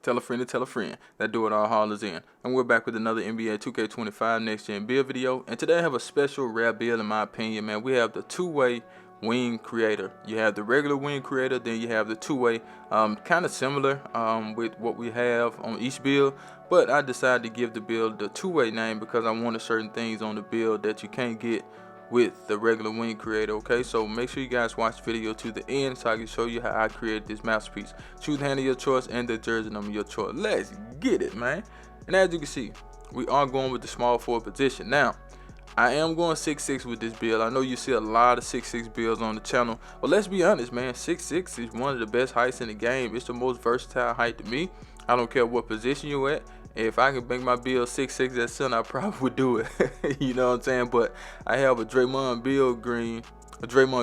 Tell a friend to tell a friend. That do it all haulers in. And we're back with another NBA 2K25 next gen build video. And today I have a special rare build in my opinion, man. We have the two-way wing creator. You have the regular wing creator, then you have the two-way, kind of similar with what we have on each build. But I decided to give the build the two-way name because I wanted certain things on the build that you can't get with the regular wing creator. Okay, so make sure you guys watch the video to the end so I can show you how I created this masterpiece. Choose the hand of your choice and the jersey number of your choice. Let's get it, man. And as you can see, we are going with the small forward position. Now I am going 6'6" with this build. I know you see a lot of 6'6" builds on the channel, but let's be honest, man, 6'6" is one of the best heights in the game. It's the most versatile height to me. I don't care what position you're at. If I could make my build 6'6" at center, I probably would do it. You know what I'm saying? But I have a Draymond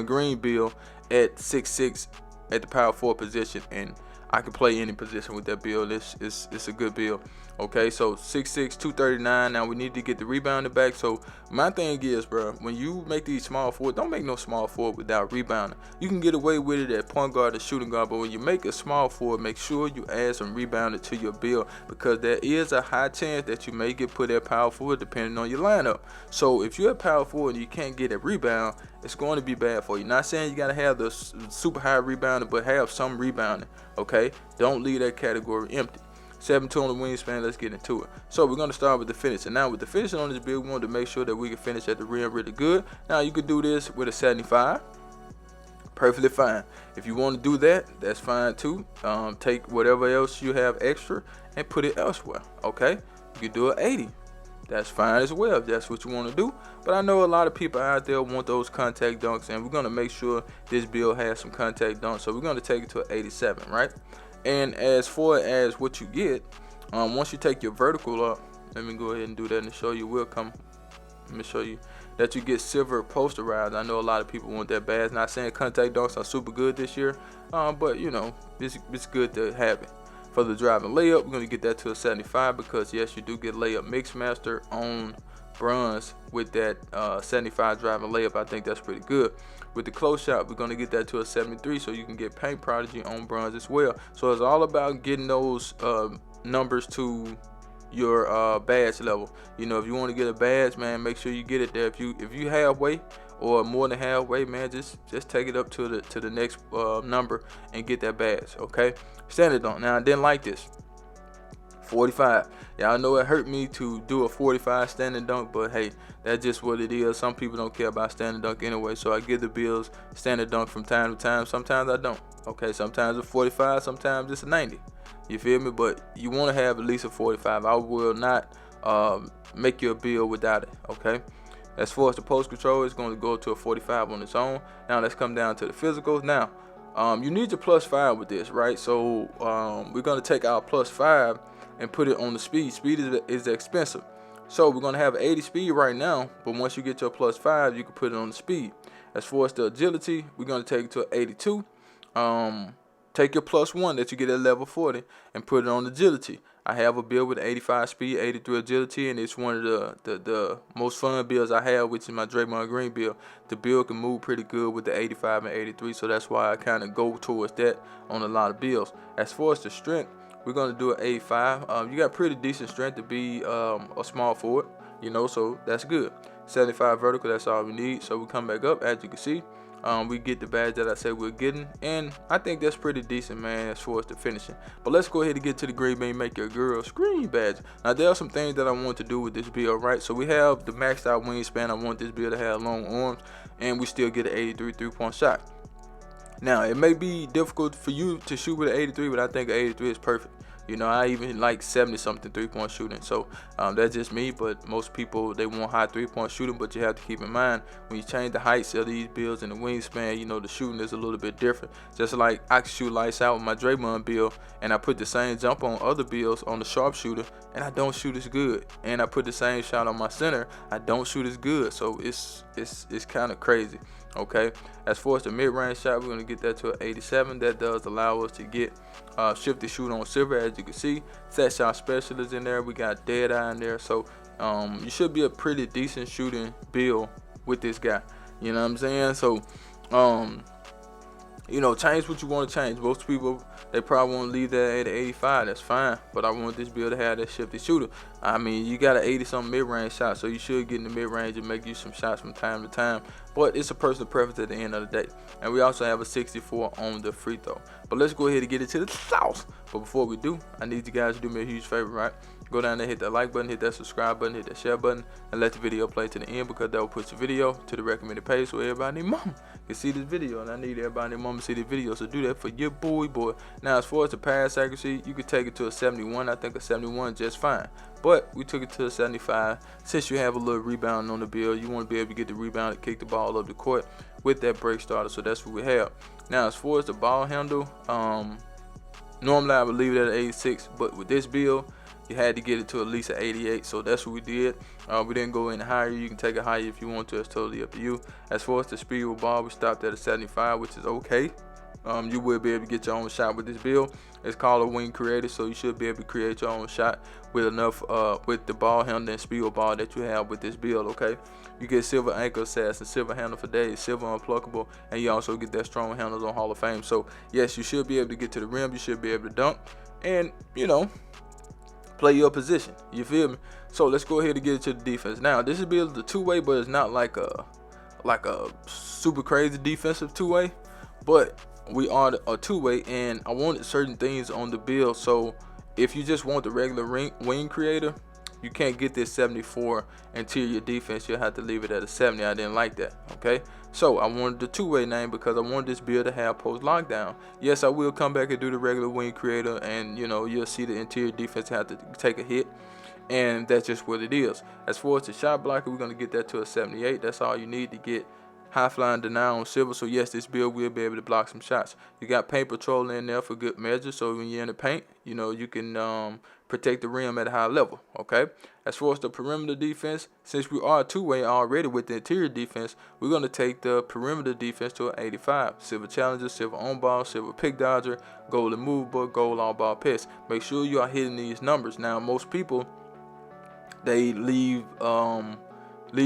Green build at 6'6" at the power forward position, and I can play any position with that build. It's a good build. Okay, so 6'6", 239. Now we need to get the rebounding back. So my thing is, bro, when you make these small forward, don't make no small forward without rebounding. You can get away with it at point guard or shooting guard, but when you make a small forward, make sure you add some rebounding to your build because there is a high chance that you may get put at power forward depending on your lineup. So if you're at power forward and you can't get a rebound, it's going to be bad for you. Not saying you got to have the super high rebounding, but have some rebounding. Okay, don't leave that category empty. 7'2" on the wingspan. Let's get into it. So we're going to start with the finishing. Now with the finishing on this build, we want to make sure that we can finish at the rim really good. Now you could do this with a 75. Perfectly fine. If you want to do that, that's fine too. Take whatever else you have extra and put it elsewhere. Okay, you could do an 80. That's fine as well if that's what you want to do. But I know a lot of people out there want those contact dunks, and we're going to make sure this build has some contact dunks. So we're going to take it to an 87, right? And as far as what you get, once you take your vertical up, let me go ahead and do that and show you. Let me show you that you get silver posterized. I know a lot of people want that bad. Not saying contact dunks are super good this year, but you know, it's good to have it. For the driving layup, we're going to get that to a 75 because yes, you do get layup mix master on bronze with that 75 driving layup. I think that's pretty good. With the close shot, we're going to get that to a 73 so you can get paint prodigy on bronze as well. So it's all about getting those numbers to your badge level. You know, if you want to get a badge, man, make sure you get it there. If you halfway or more than halfway, man, just take it up to the next number and get that badge. Okay, standard dunk. Now I didn't like this 45. Yeah, I know it hurt me to do a 45 standing dunk, but hey, that's just what it is. Some people don't care about standing dunk anyway, so I give the Bills standard dunk from time to time. Sometimes I don't. Okay, sometimes it's 45, sometimes it's a 90. You feel me? But you want to have at least a 45. I will not make you a build without it. Okay. As far as the post control, it's going to go to a 45 on its own. Now let's come down to the physicals. Now, you need your +5 with this, right? So we're going to take our +5 and put it on the speed. Speed is expensive. So we're going to have 80 speed right now, but once you get your +5, you can put it on the speed. As far as the agility, we're going to take it to 82. Take your +1 that you get at level 40 and put it on agility. I have a build with 85 speed, 83 agility, and it's one of the most fun builds I have, which is my Draymond Green build. The build can move pretty good with the 85 and 83, so that's why I kind of go towards that on a lot of builds. As far as the strength, we're going to do an 85. You got pretty decent strength to be a small forward, you know, so that's good. 75 vertical, that's all we need. So we come back up, as you can see. We get the badge that I said we're getting, and I think that's pretty decent, man, as far as the finishing. But let's go ahead and get to the green bean make your girl scream badge. Now there are some things that I want to do with this build, right? So we have the maxed out wingspan. I want this build to have long arms, and we still get an 83 3-point shot. Now it may be difficult for you to shoot with an 83, but I think an 83 is perfect. You know, I even like 70-something 3-point shooting. So that's just me, but most people, they want high 3-point shooting, but you have to keep in mind when you change the heights of these builds and the wingspan, you know, the shooting is a little bit different. Just like I can shoot lights out with my Draymond build, and I put the same jump on other builds on the sharpshooter, and I don't shoot as good. And I put the same shot on my center, I don't shoot as good. So it's kind of crazy. Okay, as far as the mid-range shot, we're going to get that to an 87. That does allow us to get shifty shoot on silver, as you can see. Set shot specialist in there. We got dead eye in there. So you should be a pretty decent shooting build with this guy. You know what I'm saying? So You know, change what you want to change. Most people, they probably want to leave that at 85. That's fine. But I want this build to have that shifty shooter. I mean, you got an 80-something mid-range shot, so you should get in the mid-range and make you some shots from time to time. But it's a personal preference at the end of the day. And we also have a 64 on the free throw. But let's go ahead and get into the sauce. But before we do, I need you guys to do me a huge favor, right? Go down there, hit that like button, hit that subscribe button, hit that share button, and let the video play to the end, because that will push the video to the recommended page so everybody and their mama can see this video. And I need everybody and their mama to see this video, so do that for your boy. Now, as far as the pass accuracy, you could take it to a 71. I think a 71 is just fine. But we took it to a 75. Since you have a little rebound on the build, you want to be able to get the rebound and kick the ball up the court with that break starter. So that's what we have. Now, as far as the ball handle, normally I would leave it at 86, but with this build, you had to get it to at least an 88, so that's what we did. We didn't go any higher. You can take it higher if you want to. It's totally up to you. As far as the speed with ball, we stopped at a 75, which is okay. You will be able to get your own shot with this build. It's called a wing creator, so you should be able to create your own shot with enough with the ball handle and speed with ball that you have with this build. Okay, you get silver ankle assassin, silver handle for days, silver unpluckable, and you also get that strong handles on Hall of Fame. So yes, you should be able to get to the rim. You should be able to dunk, and you know, play your position. You feel me? So let's go ahead and get into the defense. Now, this is build the two-way, but it's not like a super crazy defensive two-way, but we are a two-way, and I wanted certain things on the build. So if you just want the regular wing creator, you can't get this 74 interior defense. You'll have to leave it at a 70. I didn't like that. Okay, so I wanted the two-way name because I wanted this build to have post lockdown. Yes, I will come back and do the regular wing creator, and you know, you'll see the interior defense have to take a hit, and that's just what it is. As far as the shot blocker, we're going to get that to a 78. That's all you need to get high flying denial on silver. So yes, this build will be able to block some shots. You got paint patrol in there for good measure, so when you're in the paint, you know, you can protect the rim at a high level. Okay, as far as the perimeter defense, since we are two-way already with the interior defense, we're going to take the perimeter defense to an 85. Silver challenger, silver on ball, silver pick dodger, gold and move book, gold all ball pass. Make sure you are hitting these numbers. Now, most people, they leave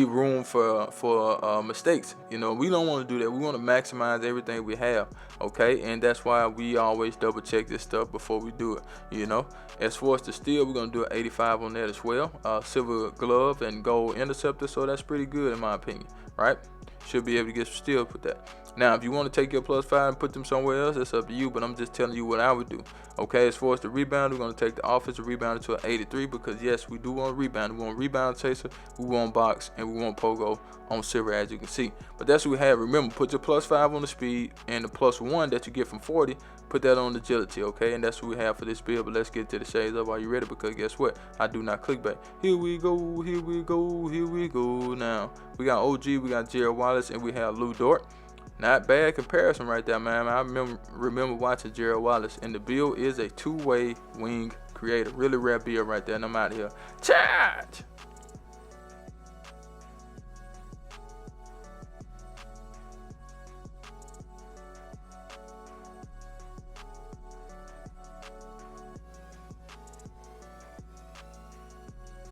room for mistakes. You know, we don't want to do that. We want to maximize everything we have. Okay, and that's why we always double check this stuff before we do it. You know, as far as the steal, we're gonna do an 85 on that as well. Silver glove and gold interceptor, so that's pretty good in my opinion, right? Should be able to get some steals with that. Now, if you want to take your +5 and put them somewhere else, that's up to you, but I'm just telling you what I would do. Okay, as far as the rebound, we're going to take the offensive rebounder to an 83, because yes, we do want rebound. We want rebound chaser, we want box, and we want pogo on silver, as you can see. But that's what we have. Remember, put your +5 on the speed, and the +1 that you get from 40, put that on the agility, okay? And that's what we have for this build. But let's get to the shades up. Are you ready? Because guess what? I do not clickbait. Here we go, here we go, here we go. Now, we got OG, we got Jared Wallace, and we have Lou Dort. Not bad comparison right there, man. I remember watching Jared Wallace, and the build is a two-way wing creator. Really rare build right there, and I'm out of here. Charge!